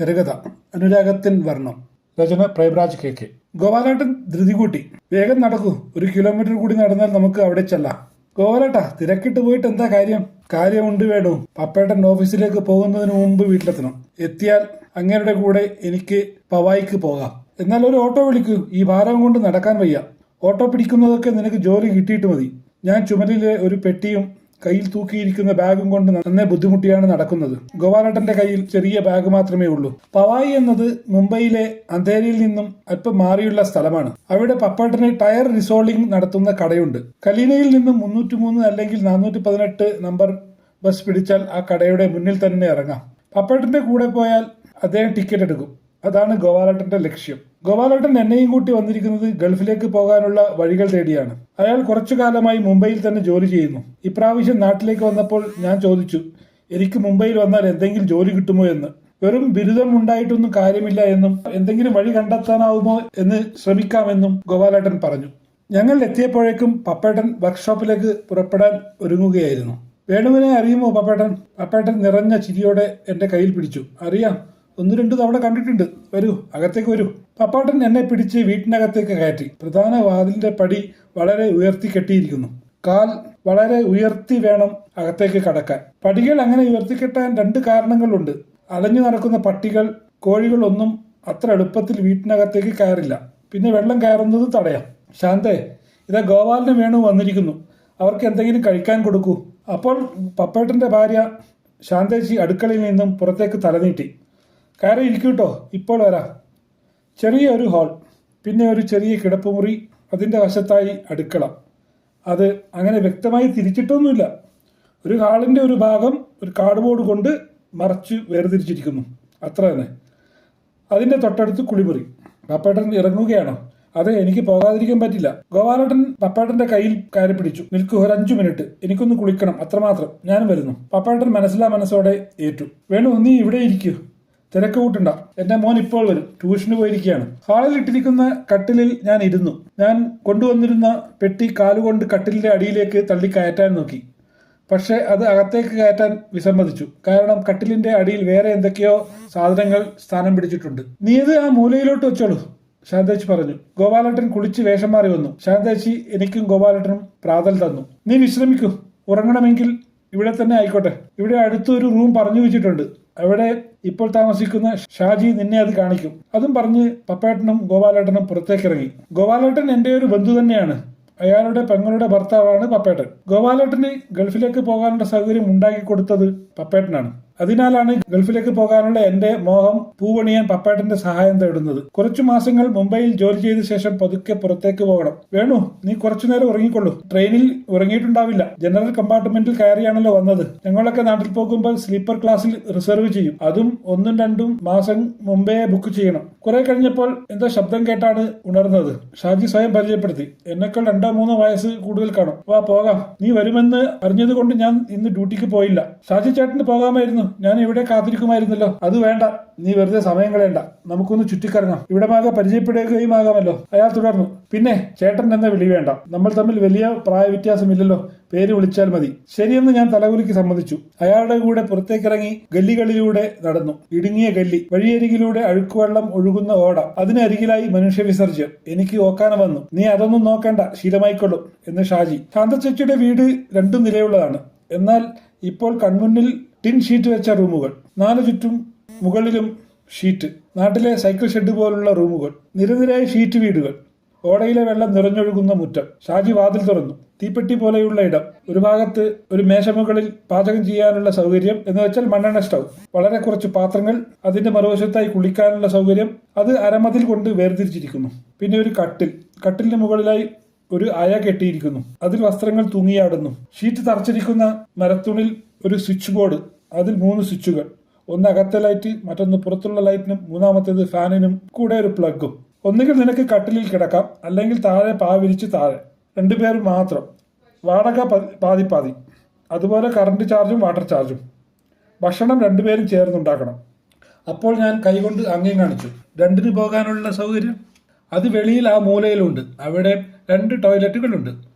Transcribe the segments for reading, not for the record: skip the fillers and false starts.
ചെറുകഥ അനുരാഗത്തിൻ വർണ്ണം. രചന Premraj K K. ഗോപാലേട്ടൻ ധൃതി കൂട്ടി. വേഗം നടക്കൂ, 1 കിലോമീറ്റർ കൂടി നടന്നാൽ നമുക്ക് അവിടെ ചെല്ലാം. ഗോപാലേട്ടാ, തിരക്കിട്ട് പോയിട്ട് എന്താ കാര്യം? കാര്യമുണ്ട് വേണു. പപ്പേട്ടൻ ഓഫീസിലേക്ക് പോകുന്നതിന് മുമ്പ് വീട്ടിലെത്തണം. എത്തിയാൽ അങ്ങേരുടെ കൂടെ എനിക്ക് പവായിക്ക് പോകാം. എന്നാൽ ഒരു ഓട്ടോ വിളിക്കൂ, ഈ ഭാരം കൊണ്ട് നടക്കാൻ വയ്യ. ഓട്ടോ പിടിക്കുന്നതൊക്കെ നിനക്ക് ജോലി കിട്ടിയിട്ട് മതി. ഞാൻ ചുമലിലെ ഒരു പെട്ടിയും കയ്യിൽ തൂക്കിയിരിക്കുന്ന ബാഗും കൊണ്ട് നന്നേ ബുദ്ധിമുട്ടിയാണ് നടക്കുന്നത്. ഗോപാലേട്ടന്റെ കയ്യിൽ ചെറിയ ബാഗ് മാത്രമേ ഉള്ളൂ. പവായി എന്നത് മുംബൈയിലെ അന്ധേരിയിൽ നിന്നും അല്പം മാറിയുള്ള സ്ഥലമാണ്. അവിടെ പപ്പേട്ടന് ടയർ റിസോൾഡിംഗ് നടത്തുന്ന കടയുണ്ട്. കലീനയിൽ നിന്നും 303 അല്ലെങ്കിൽ 418 നമ്പർ ബസ് പിടിച്ചാൽ ആ കടയുടെ മുന്നിൽ തന്നെ ഇറങ്ങാം. പപ്പേട്ടന്റെ കൂടെ പോയാൽ അദ്ദേഹം ടിക്കറ്റ് എടുക്കും. അതാണ് ഗോപാലേട്ടന്റെ ലക്ഷ്യം. ഗോപാലേട്ടൻ എന്നെയും കൂട്ടി വന്നിരിക്കുന്നത് ഗൾഫിലേക്ക് പോകാനുള്ള വഴികൾ തേടിയാണ്. അയാൾ കുറച്ചു കാലമായി മുംബൈയിൽ തന്നെ ജോലി ചെയ്യുന്നു. ഇപ്രാവശ്യം നാട്ടിലേക്ക് വന്നപ്പോൾ ഞാൻ ചോദിച്ചു, എനിക്ക് മുംബൈയിൽ വന്നാൽ എന്തെങ്കിലും ജോലി കിട്ടുമോ എന്ന്. വെറും ബിരുദം ഉണ്ടായിട്ടൊന്നും കാര്യമില്ല എന്നും എന്തെങ്കിലും വഴി കണ്ടെത്താനാവുമോ എന്ന് ശ്രമിക്കാമെന്നും ഗോപാലേട്ടൻ പറഞ്ഞു. ഞങ്ങൾ എത്തിയപ്പോഴേക്കും പപ്പേട്ടൻ വർക്ക്ഷോപ്പിലേക്ക് പുറപ്പെടാൻ ഒരുങ്ങുകയായിരുന്നു. വേണുവിനെ അറിയുമോ പപ്പേട്ടൻ? പപ്പേട്ടൻ നിറഞ്ഞ ചിരിയോടെ എന്റെ കയ്യിൽ പിടിച്ചു. അറിയാം, 1-2 തവണ കണ്ടിട്ടുണ്ട്. വരൂ, അകത്തേക്ക് വരൂ. പപ്പാട്ടൻ എന്നെ പിടിച്ച് വീട്ടിനകത്തേക്ക് കയറ്റി. പ്രധാന വാതിലിന്റെ പടി വളരെ ഉയർത്തി കെട്ടിയിരിക്കുന്നു. കാൽ വളരെ ഉയർത്തി വേണം അകത്തേക്ക് കടക്കാൻ. പടികൾ അങ്ങനെ ഉയർത്തിക്കെട്ടാൻ 2 കാരണങ്ങളുണ്ട്. അലഞ്ഞു നടക്കുന്ന പട്ടികൾ, കോഴികൾ ഒന്നും അത്ര എളുപ്പത്തിൽ വീട്ടിനകത്തേക്ക് കയറില്ല. പിന്നെ വെള്ളം കയറുന്നത് തടയാം. ശാന്തേ, ഇതാ ഗോപാലിന് വേണു വന്നിരിക്കുന്നു. അവർക്ക് എന്തെങ്കിലും കഴിക്കാൻ കൊടുക്കൂ. അപ്പോൾ പപ്പേട്ടന്റെ ഭാര്യ ശാന്തേച്ചി അടുക്കളയിൽ നിന്നും പുറത്തേക്ക് തലനീട്ടി. കയറി ഇരിക്കൂട്ടോ, ഇപ്പോൾ വരാം. ചെറിയ ഒരു ഹാൾ, പിന്നെ ഒരു ചെറിയ കിടപ്പുമുറി, അതിൻ്റെ വശത്തായി അടുക്കള. അത് അങ്ങനെ വ്യക്തമായി തിരിച്ചിട്ടൊന്നുമില്ല. ഒരു ഹാളിൻ്റെ ഒരു ഭാഗം ഒരു കാർഡ്ബോർഡ് കൊണ്ട് മറച്ച് വേർതിരിച്ചിരിക്കുന്നു, അത്ര തന്നെ. അതിൻ്റെ തൊട്ടടുത്ത് കുളിമുറി. പപ്പേട്ടൻ ഇറങ്ങുകയാണോ? അതെ, എനിക്ക് പോകാതിരിക്കാൻ പറ്റില്ല. ഗോപാലേട്ടൻ പപ്പേട്ടന്റെ കയ്യിൽ കയറി പിടിച്ചു. നിൽക്കൂ, ഒരു 5 മിനിറ്റ്, എനിക്കൊന്ന് കുളിക്കണം, അത്രമാത്രം. ഞാനും വരുന്നു. പപ്പേട്ടൻ മനസ്സിലാ ഏറ്റു. വേണു, നീ ഇവിടെ ഇരിക്കൂ, തിരക്ക് കൂട്ടണ്ട. എന്റെ മോൻ ഇപ്പോൾ വരും, ട്യൂഷന് പോയിരിക്കുകയാണ്. ഹാളിൽ ഇട്ടിരിക്കുന്ന കട്ടിലിൽ ഞാൻ ഇരുന്നു. ഞാൻ കൊണ്ടുവന്നിരുന്ന പെട്ടി കാലുകൊണ്ട് കട്ടിലിന്റെ അടിയിലേക്ക് തള്ളി കയറ്റാൻ നോക്കി. പക്ഷെ അത് അകത്തേക്ക് കയറ്റാൻ വിസമ്മതിച്ചു. കാരണം കട്ടിലിന്റെ അടിയിൽ വേറെ എന്തൊക്കെയോ സാധനങ്ങൾ സ്ഥാനം പിടിച്ചിട്ടുണ്ട്. നീ ഇത് ആ മൂലയിലോട്ട് വെച്ചോളൂ, ശാന്തേച്ചി പറഞ്ഞു. ഗോപാലേട്ടൻ കുളിച്ച് വേഷം മാറി വന്നു. ശാന്തേച്ചി എനിക്കും ഗോപാലേട്ടനും പ്രാതൽ തന്നു. നീ വിശ്രമിക്കൂ, ഉറങ്ങണമെങ്കിൽ ഇവിടെ തന്നെ ആയിക്കോട്ടെ. ഇവിടെ അടുത്തൊരു റൂം പറഞ്ഞു വെച്ചിട്ടുണ്ട്. അവിടെ ഇപ്പോൾ താമസിക്കുന്ന ഷാജി നിന്നെ അത് കാണിക്കും. അതും പറഞ്ഞ് പപ്പേട്ടനും ഗോപാലേട്ടനും പുറത്തേക്കിറങ്ങി. ഗോപാലേട്ടൻ എന്റെ ഒരു ബന്ധു തന്നെയാണ്. അയാളുടെ പെങ്ങളുടെ ഭർത്താവാണ് പപ്പേട്ടൻ. ഗോപാലേട്ടന് ഗൾഫിലേക്ക് പോകാനുള്ള സൗകര്യം ഉണ്ടാക്കി കൊടുത്തത് പപ്പേട്ടനാണ്. അതിനാലാണ് ഗൾഫിലേക്ക് പോകാനുള്ള എന്റെ മോഹം പൂവണിയാൻ പപ്പേട്ടന്റെ സഹായം തേടുന്നത്. കുറച്ചു മാസങ്ങൾ മുംബൈയിൽ ജോലി ചെയ്ത ശേഷം പതുക്കെ പുറത്തേക്ക് പോകണം. വേണു, നീ കുറച്ചുനേരം ഉറങ്ങിക്കൊള്ളൂ. ട്രെയിനിൽ ഉറങ്ങിയിട്ടുണ്ടാവില്ല. ജനറൽ കമ്പാർട്ട്മെന്റിൽ കയറിയാണല്ലോ വന്നത്. ഞങ്ങളൊക്കെ നാട്ടിൽ പോകുമ്പോൾ സ്ലീപ്പർ ക്ലാസ്സിൽ റിസർവ് ചെയ്യും. അതും 1-2 മാസം മുമ്പേ ബുക്ക് ചെയ്യണം. കുറെ കഴിഞ്ഞപ്പോൾ എന്തോ ശബ്ദം കേട്ടാണ് ഉണർന്നത്. ഷാജി സ്വയം പരിചയപ്പെടുത്തി. എന്നെക്കാൾ 2-3 വയസ്സ് കൂടുതൽ കാണും. വാ പോകാം. നീ വരുമെന്ന് അറിഞ്ഞത് കൊണ്ട് ഞാൻ ഇന്ന് ഡ്യൂട്ടിക്ക് പോയില്ല. ഷാജി ചേട്ടന് പോകാമായിരുന്നു, ഞാൻ ഇവിടെ കാത്തിരിക്കുമായിരുന്നല്ലോ. അത് വേണ്ട, നീ വെറുതെ സമയം കളയണ്ട, നമുക്കൊന്ന് ചുറ്റിക്കറങ്ങാം. ഇവിടമാകെ പരിചയപ്പെടുകയും ആകാമല്ലോ. അയാൾ തുടർന്നു. പിന്നെ ചേട്ടൻ എന്ന വിളി വേണ്ട, നമ്മൾ തമ്മിൽ വലിയ പ്രായ വ്യത്യാസമില്ലല്ലോ, പേര് വിളിച്ചാൽ മതി. ശരിയെന്ന് ഞാൻ തലകുലുക്കി സമ്മതിച്ചു. അയാളുടെ കൂടെ പുറത്തേക്കിറങ്ങി ഗല്ലികളിലൂടെ നടന്നു. ഇടുങ്ങിയ ഗല്ലി, വഴിയരികിലൂടെ അഴുക്കുവെള്ളം ഒഴുകുന്ന ഓട, അതിനരികിലായി മനുഷ്യ വിസർജ്യം. എനിക്ക് ഓക്കാന വന്നു. നീ അതൊന്നും നോക്കണ്ട, ശീലമായിക്കൊള്ളും എന്ന് ഷാജി. ശാന്തച്ചേച്ചിയുടെ വീട് 2 നിലയുള്ളതാണ്. എന്നാൽ ഇപ്പോൾ കൺമുന്നിൽ ടിൻ ഷീറ്റ് വെച്ച റൂമുകൾ, 4 ചുറ്റും മുകളിലും ഷീറ്റ്. നാട്ടിലെ സൈക്കിൾ ഷെഡ് പോലുള്ള റൂമുകൾ, നിരനിരയായ ഷീറ്റ് വീടുകൾ, ഓടയിലെ വെള്ളം നിറഞ്ഞൊഴുകുന്ന മുറ്റം. ഷാജി വാതിൽ തുറന്നു. തീപ്പെട്ടി പോലെയുള്ള ഇടം, ഒരു ഭാഗത്ത് ഒരു മേശമുകളിൽ പാചകം ചെയ്യാനുള്ള സൗകര്യം, എന്ന് വെച്ചാൽ മണ്ണെണ്ണ സ്റ്റൗ, വളരെ കുറച്ച് പാത്രങ്ങൾ, അതിന്റെ മറുവശത്തായി കുളിക്കാനുള്ള സൗകര്യം. അത് അരമതിൽ കൊണ്ട് വേർതിരിച്ചിരിക്കുന്നു. പിന്നെ ഒരു കട്ടിലിന് മുകളിലായി ഒരു അയ കെട്ടിയിരിക്കുന്നു. അതിൽ വസ്ത്രങ്ങൾ തൂങ്ങിയാടുന്നു. ഷീറ്റ് തറച്ചിരിക്കുന്ന മരത്തുണിൽ ഒരു സ്വിച്ച് ബോർഡ്, അതിൽ 3 സ്വിച്ചുകൾ. ഒന്ന് അകത്തെ ലൈറ്റ്, മറ്റൊന്ന് പുറത്തുള്ള ലൈറ്റിനും, മൂന്നാമത്തേത് ഫാനിനും, കൂടെ ഒരു പ്ലഗും. ഒന്നുകിൽ നിനക്ക് കട്ടിലിൽ കിടക്കാം, അല്ലെങ്കിൽ താഴെ വിരിച്ച് താഴെ. 2 പേർ മാത്രം. വാടക പാതി. അതുപോലെ കറണ്ട് ചാർജും വാട്ടർ ചാർജും. ഭക്ഷണം 2 പേരും ചേർന്നുണ്ടാക്കണം. അപ്പോൾ ഞാൻ കൈകൊണ്ട് അങ്ങേം കാണിച്ചു. 2 പോകാനുള്ള സൗകര്യം അത് വെളിയിൽ ആ മൂലയിലുണ്ട്. അവിടെ 2 ടോയ്ലറ്റുകളുണ്ട്.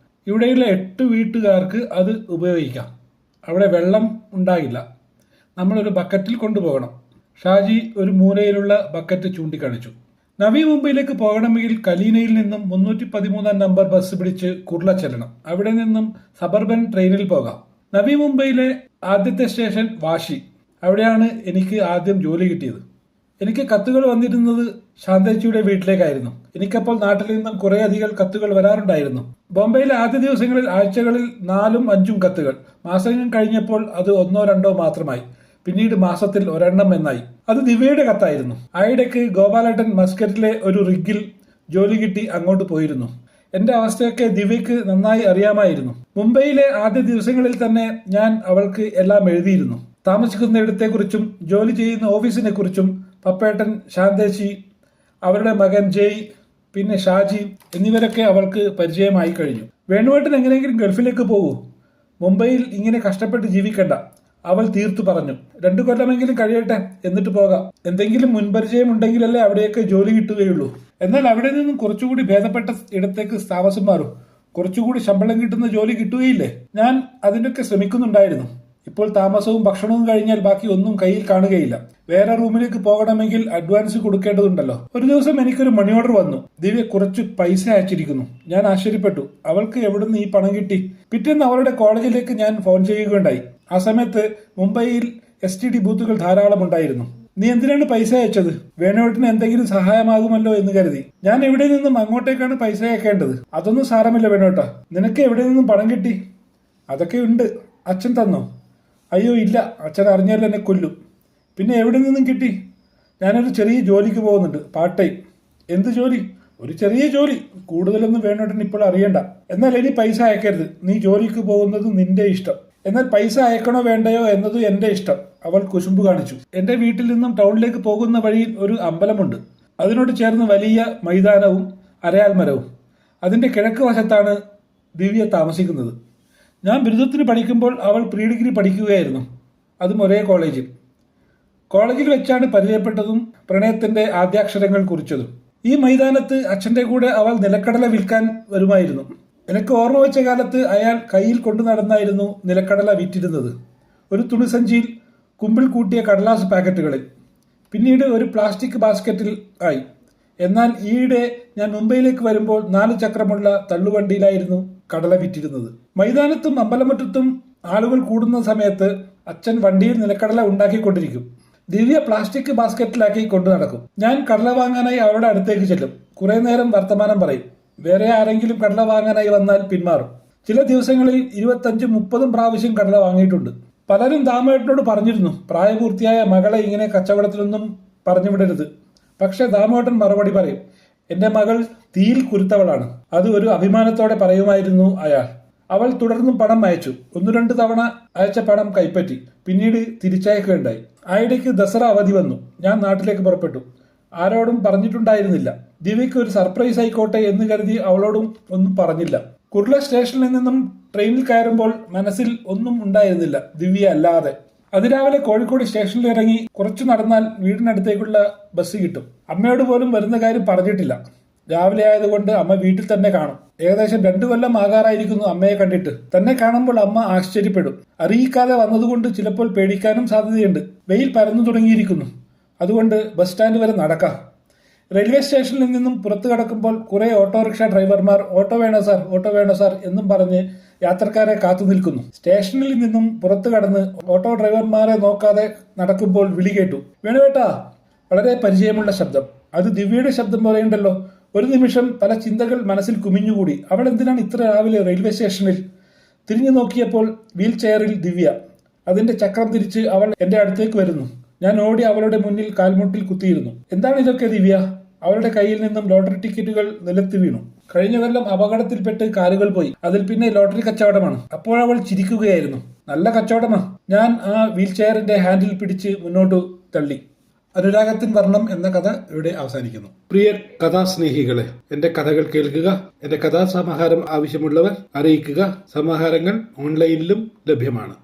ഇവിടെയുള്ള 8 വീട്ടുകാർക്ക് അത് ഉപയോഗിക്കാം. അവിടെ വെള്ളം ഉണ്ടാകില്ല. നമ്മളൊരു ബക്കറ്റിൽ കൊണ്ടുപോകണം. ഷാജി ഒരു മൂലയിലുള്ള ബക്കറ്റ് ചൂണ്ടിക്കാണിച്ചു. നവി മുംബൈയിലേക്ക് പോകണമെങ്കിൽ കലീനയിൽ നിന്നും 313 നമ്പർ ബസ് പിടിച്ച് കുർള ചെല്ലണം. അവിടെ നിന്നും സബർബൻ ട്രെയിനിൽ പോകാം. നവി മുംബൈയിലെ ആദ്യത്തെ സ്റ്റേഷൻ വാഷി. അവിടെയാണ് എനിക്ക് ആദ്യം ജോലി കിട്ടിയത്. എനിക്ക് കത്തുകൾ വന്നിരുന്നത് ശാന്തേച്ചിയുടെ വീട്ടിലേക്കായിരുന്നു. എനിക്കപ്പോൾ നാട്ടിൽ നിന്നും കുറേ അധികം കത്തുകൾ വരാറുണ്ടായിരുന്നു. ബോംബെയിലെ ആദ്യ ദിവസങ്ങളിൽ ആഴ്ചകളിൽ 4ഉം 5ഉം കത്തുകൾ. മാസങ്ങൾ കഴിഞ്ഞപ്പോൾ അത് 1ഓ 2ഓ മാത്രമായി. പിന്നീട് മാസത്തിൽ ഒരെണ്ണം എന്നായി. അത് ദിവ്യയുടെ കത്തായിരുന്നു. ആയിടയ്ക്ക് ഗോപാലേട്ടൻ മസ്കറ്റിലെ ഒരു റിഗിൽ ജോലി കിട്ടി അങ്ങോട്ട് പോയിരുന്നു. എന്റെ അവസ്ഥയൊക്കെ ദിവ്യക്ക് നന്നായി അറിയാമായിരുന്നു. മുംബൈയിലെ ആദ്യ ദിവസങ്ങളിൽ തന്നെ ഞാൻ അവൾക്ക് എല്ലാം എഴുതിയിരുന്നു. താമസിക്കുന്നിടത്തെക്കുറിച്ചും ജോലി ചെയ്യുന്ന ഓഫീസിനെ കുറിച്ചും. പപ്പേട്ടൻ, ശാന്തേച്ചി, അവരുടെ മകൻ ജയ്, പിന്നെ ഷാജി എന്നിവരൊക്കെ അവൾക്ക് പരിചയമായി കഴിഞ്ഞു. വേണുവേട്ടൻ എങ്ങനെയെങ്കിലും ഗൾഫിലേക്ക് പോകൂ, മുംബൈയിൽ ഇങ്ങനെ കഷ്ടപ്പെട്ട് ജീവിക്കണ്ട, അവൾ തീർത്തു പറഞ്ഞു. 2 കൊല്ലമെങ്കിലും കഴിയട്ടെ, എന്നിട്ട് പോകാം. എന്തെങ്കിലും മുൻപരിചയം ഉണ്ടെങ്കിലല്ലേ അവിടെയൊക്കെ ജോലി കിട്ടുകയുള്ളൂ. എന്നാൽ അവിടെ നിന്നും കുറച്ചുകൂടി ഭേദപ്പെട്ട ഇടത്തേക്ക് താമസം മാറും. കുറച്ചുകൂടി ശമ്പളം കിട്ടുന്ന ജോലി കിട്ടുകയില്ലേ? ഞാൻ അതിനൊക്കെ ശ്രമിക്കുന്നുണ്ടായിരുന്നു. ഇപ്പോൾ താമസവും ഭക്ഷണവും കഴിഞ്ഞാൽ ബാക്കി ഒന്നും കയ്യിൽ കാണുകയില്ല. വേറെ റൂമിലേക്ക് പോകണമെങ്കിൽ അഡ്വാൻസ് കൊടുക്കേണ്ടതുണ്ടല്ലോ. ഒരു ദിവസം എനിക്കൊരു മണി ഓർഡർ വന്നു. ദിവ്യ കുറച്ച് പൈസ അയച്ചിരിക്കുന്നു. ഞാൻ ആശ്ചര്യപ്പെട്ടു. അവൾക്ക് എവിടുന്ന് ഈ പണം കിട്ടി? പിറ്റേന്ന് അവളുടെ കോളേജിലേക്ക് ഞാൻ ഫോൺ ചെയ്യുകയുണ്ടായി. ആ സമയത്ത് മുംബൈയിൽ STD ബൂത്തുകൾ ധാരാളം ഉണ്ടായിരുന്നു. നീ എന്തിനാണ് പൈസ അയച്ചത്? വേണുവേട്ടന് എന്തെങ്കിലും സഹായമാകുമല്ലോ എന്ന് കരുതി. ഞാൻ എവിടെ നിന്നും അങ്ങോട്ടേക്കാണ് പൈസ അയക്കേണ്ടത്. അതൊന്നും സാരമില്ല വേണുവേട്ടാ. നിനക്ക് എവിടെ നിന്നും പണം കിട്ടി? അതൊക്കെ ഉണ്ട്. അച്ഛൻ തന്നോ? അയ്യോ ഇല്ല, അച്ഛൻ അറിഞ്ഞാൽ എന്നെ കൊല്ലും. പിന്നെ എവിടെ നിന്നും കിട്ടി? ഞാനൊരു ചെറിയ ജോലിക്ക് പോകുന്നുണ്ട്, പാർട്ട് ടൈം. എന്ത് ജോലി? ഒരു ചെറിയ ജോലി. കൂടുതലൊന്നും വേണോട്ടൻ ഇപ്പോൾ അറിയണ്ട. എന്നാൽ ഇനി പൈസ അയക്കരുത്. നീ ജോലിക്ക് പോകുന്നത് നിന്റെ ഇഷ്ടം. എന്നാൽ പൈസ അയക്കണോ വേണ്ടയോ എന്നത് എന്റെ ഇഷ്ടം. അവൾ കുശുമ്പ് കാണിച്ചു. എന്റെ വീട്ടിൽ നിന്നും ടൗണിലേക്ക് പോകുന്ന വഴിയിൽ ഒരു അമ്പലമുണ്ട്. അതിനോട് ചേർന്ന് വലിയ മൈതാനവും അരയാൽമരവും. അതിന്റെ കിഴക്ക് വശത്താണ് ദിവ്യ താമസിക്കുന്നത്. ഞാൻ ബിരുദത്തിന് പഠിക്കുമ്പോൾ അവൾ പ്രീ ഡിഗ്രി പഠിക്കുകയായിരുന്നു. അതും ഒരേ കോളേജിൽ. കോളേജിൽ വെച്ചാണ് പരിചയപ്പെട്ടതും പ്രണയത്തിന്റെ ആദ്യാക്ഷരങ്ങൾ കുറിച്ചതും. ഈ മൈതാനത്ത് അച്ഛന്റെ കൂടെ അവൾ നിലക്കടല വിൽക്കാൻ വരുമായിരുന്നു. എനിക്ക് ഓർമ്മ വെച്ച കാലത്ത് അയാൾ കയ്യിൽ കൊണ്ടു നടന്നായിരുന്നു നിലക്കടല വിറ്റിരുന്നത്. ഒരു തുണിസഞ്ചിയിൽ കുമ്പിൾ കൂട്ടിയ കടലാസ് പാക്കറ്റുകളിൽ, പിന്നീട് ഒരു പ്ലാസ്റ്റിക് ബാസ്ക്കറ്റിൽ ആയി. എന്നാൽ ഈയിടെ ഞാൻ മുംബൈയിലേക്ക് വരുമ്പോൾ 4 ചക്രമുള്ള തള്ളുവണ്ടിയിലായിരുന്നു കടല വിറ്റിരുന്നത്. മൈതാനത്തും അമ്പലമുറ്റത്തും ആളുകൾ കൂടുന്ന സമയത്ത് അച്ഛൻ വണ്ടിയിൽ നിലക്കടല ഉണ്ടാക്കിക്കൊണ്ടിരിക്കും. ദിവ്യ പ്ലാസ്റ്റിക് ബാസ്ക്കറ്റിലാക്കി കൊണ്ടു നടക്കും. ഞാൻ കടല വാങ്ങാനായി അവരുടെ അടുത്തേക്ക് ചെല്ലും. കുറെ നേരം വർത്തമാനം പറയും. വേറെ ആരെങ്കിലും കടല വാങ്ങാനായി വന്നാൽ പിന്മാറും. ചില ദിവസങ്ങളിൽ 25-30 പ്രാവശ്യം കടല വാങ്ങിയിട്ടുണ്ട്. പലരും ദാമേട്ടനോട് പറഞ്ഞിരുന്നു, പ്രായപൂർത്തിയായ മകളെ ഇങ്ങനെ കച്ചവടത്തിലൊന്നും പറഞ്ഞു വിടരുത്. പക്ഷെ ദാമോട്ടൻ മറുപടി പറയും, എന്റെ മകൾ തീയിൽ കുരുത്തവളാണ്. അത് ഒരു അഭിമാനത്തോടെ പറയുമായിരുന്നു അയാൾ. അവൾ തുടർന്നും പണം അയച്ചു. 1-2 തവണ അയച്ച പണം കൈപ്പറ്റി. പിന്നീട് തിരിച്ചയക്കുകയുണ്ടായി. ആയിടയ്ക്ക് ദസറ അവധി വന്നു. ഞാൻ നാട്ടിലേക്ക് പുറപ്പെട്ടു. ആരോടും പറഞ്ഞിട്ടുണ്ടായിരുന്നില്ല. ദിവ്യയ്ക്ക് ഒരു സർപ്രൈസ് ആയിക്കോട്ടെ എന്ന് കരുതി അവളോടും ഒന്നും പറഞ്ഞില്ല. കുർള സ്റ്റേഷനിൽ നിന്നും ട്രെയിനിൽ കയറുമ്പോൾ മനസ്സിൽ ഒന്നും ഉണ്ടായിരുന്നില്ല ദിവ്യ അല്ലാതെ. അതിരാവിലെ കോഴിക്കോട് സ്റ്റേഷനിൽ ഇറങ്ങി കുറച്ചു നടന്നാൽ വീടിനടുത്തേക്കുള്ള ബസ് കിട്ടും. അമ്മയോട് പോലും വരുന്ന കാര്യം പറഞ്ഞിട്ടില്ല. രാവിലെ ആയതുകൊണ്ട് അമ്മ വീട്ടിൽ തന്നെ കാണും. ഏകദേശം 2 കൊല്ലം ആകാറായിരിക്കുന്നു അമ്മയെ കണ്ടിട്ട്. തന്നെ കാണുമ്പോൾ അമ്മ ആശ്ചര്യപ്പെടും. അറിയിക്കാതെ വന്നതുകൊണ്ട് ചിലപ്പോൾ പേടിക്കാനും സാധ്യതയുണ്ട്. വെയിൽ പരന്നു തുടങ്ങിയിരിക്കുന്നു. അതുകൊണ്ട് ബസ് സ്റ്റാൻഡ് വരെ നടക്കാം. റെയിൽവേ സ്റ്റേഷനിൽ നിന്നും പുറത്തു കടക്കുമ്പോൾ കുറെ ഓട്ടോറിക്ഷ ഡ്രൈവർമാർ ഓട്ടോ വേണോ സാർ, ഓട്ടോ വേണോ സാർ എന്നും പറഞ്ഞ് യാത്രക്കാരെ കാത്തു നിൽക്കുന്നു. സ്റ്റേഷനിൽ നിന്നും പുറത്തു കടന്ന് ഓട്ടോ ഡ്രൈവർമാരെ നോക്കാതെ നടക്കുമ്പോൾ വിളി കേട്ടു, വേണുവേട്ടാ. വളരെ പരിചയമുള്ള ശബ്ദം. അത് ദിവ്യയുടെ ശബ്ദം പോലെയുണ്ടല്ലോ. ഒരു നിമിഷം പല ചിന്തകൾ മനസ്സിൽ കുമിഞ്ഞുകൂടി. അവൾ എന്തിനാണ് ഇത്ര രാവിലെ റെയിൽവേ സ്റ്റേഷനിൽ? തിരിഞ്ഞു നോക്കിയപ്പോൾ വീൽ ചെയറിൽ ദിവ്യ. അതിന്റെ ചക്രം തിരിച്ച് അവൾ എന്റെ അടുത്തേക്ക് വരുന്നു. ഞാൻ ഓടി അവളുടെ മുന്നിൽ കാൽമുട്ടിൽ കുത്തിയിരുന്നു. എന്താണ് ഇതൊക്കെ ദിവ്യ? അവളുടെ കയ്യിൽ നിന്നും ലോട്ടറി ടിക്കറ്റുകൾ നിലത്ത് വീണു. കഴിഞ്ഞ കൊല്ലം അപകടത്തിൽപ്പെട്ട് കാലുകൾ പോയി. അതിൽ പിന്നെ ലോട്ടറി കച്ചവടമാണ്. അപ്പോഴവൾ ചിരിക്കുകയായിരുന്നു. നല്ല കച്ചവടമാ. ഞാൻ ആ വീൽ ചെയറിന്റെ ഹാൻഡിൽ പിടിച്ച് മുന്നോട്ട് തള്ളി. അനുരാഗത്തിൻ വർണ്ണം എന്ന കഥ ഇവിടെ അവസാനിക്കുന്നു. പ്രിയ കഥാസ്നേഹികളെ, എന്റെ കഥകൾ കേൾക്കുക. എന്റെ കഥാസമാഹാരം ആവശ്യമുള്ളവർ അറിയിക്കുക. സമാഹാരങ്ങൾ ഓൺലൈനിലും ലഭ്യമാണ്.